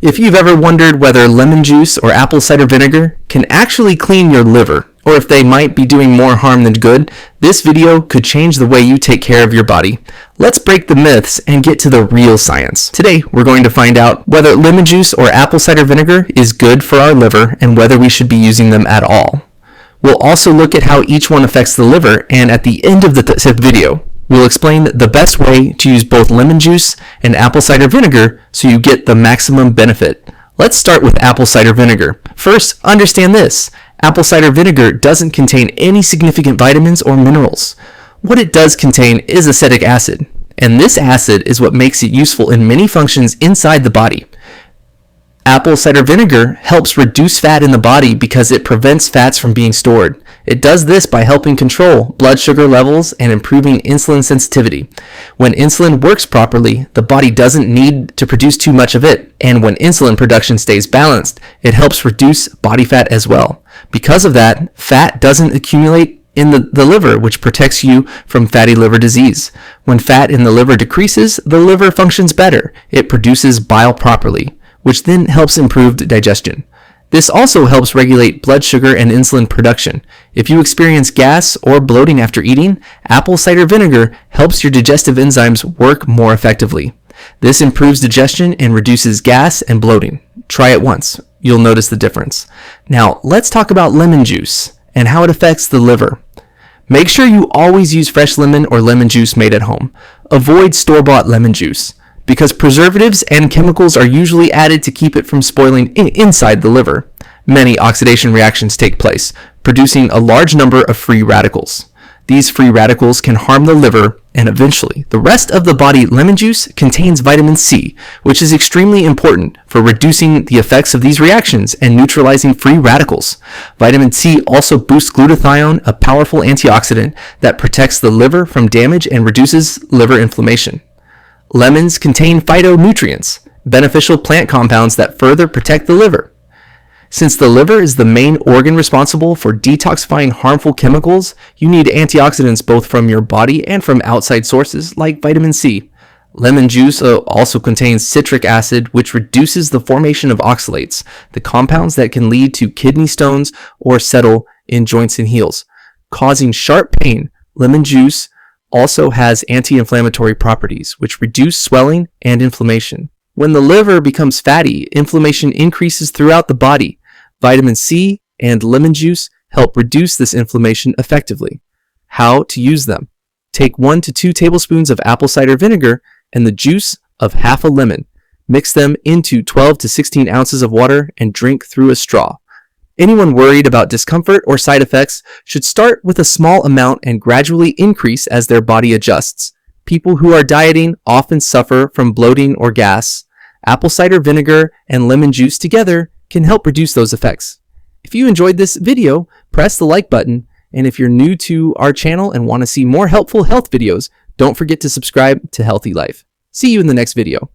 If you've ever wondered whether lemon juice or apple cider vinegar can actually clean your liver, or if they might be doing more harm than good, this video could change the way you take care of your body. Let's break the myths and get to the real science. Today, we're going to find out whether lemon juice or apple cider vinegar is good for our liver and whether we should be using them at all. We'll also look at how each one affects the liver, and at the end of the video, we'll explain the best way to use both lemon juice and apple cider vinegar so you get the maximum benefit. Let's start with apple cider vinegar. First, understand this. Apple cider vinegar doesn't contain any significant vitamins or minerals. What it does contain is acetic acid, and this acid is what makes it useful in many functions inside the body. Apple cider vinegar helps reduce fat in the body because it prevents fats from being stored. It does this by helping control blood sugar levels and improving insulin sensitivity. When insulin works properly, the body doesn't need to produce too much of it, and when insulin production stays balanced, it helps reduce body fat as well. Because of that, fat doesn't accumulate in the liver, which protects you from fatty liver disease. When fat in the liver decreases, the liver functions better. It produces bile properly, which then helps improve digestion. This also helps regulate blood sugar and insulin production. If you experience gas or bloating after eating, apple cider vinegar helps your digestive enzymes work more effectively. This improves digestion and reduces gas and bloating. Try it once. You'll notice the difference. Now, let's talk about lemon juice and how it affects the liver. Make sure you always use fresh lemon or lemon juice made at home. Avoid store-bought lemon juice, because preservatives and chemicals are usually added to keep it from spoiling inside the liver. Many oxidation reactions take place, producing a large number of free radicals. These free radicals can harm the liver and eventually the rest of the body. Lemon juice contains vitamin C, which is extremely important for reducing the effects of these reactions and neutralizing free radicals. Vitamin C also boosts glutathione, a powerful antioxidant that protects the liver from damage and reduces liver inflammation. Lemons contain phytonutrients, beneficial plant compounds that further protect the liver. Since the liver is the main organ responsible for detoxifying harmful chemicals, you need antioxidants both from your body and from outside sources like vitamin C. Lemon juice also contains citric acid, which reduces the formation of oxalates, the compounds that can lead to kidney stones or settle in joints and heels, causing sharp pain. Lemon juice also has anti-inflammatory properties, which reduce swelling and inflammation. When the liver becomes fatty, inflammation increases throughout the body. Vitamin C and lemon juice help reduce this inflammation effectively. How to use them? Take 1 to 2 tablespoons of apple cider vinegar and the juice of half a lemon. Mix them into 12 to 16 ounces of water and drink through a straw. Anyone worried about discomfort or side effects should start with a small amount and gradually increase as their body adjusts. People who are dieting often suffer from bloating or gas. Apple cider vinegar and lemon juice together can help reduce those effects. If you enjoyed this video, press the like button, and if you're new to our channel and want to see more helpful health videos, don't forget to subscribe to Healthy Life. See you in the next video.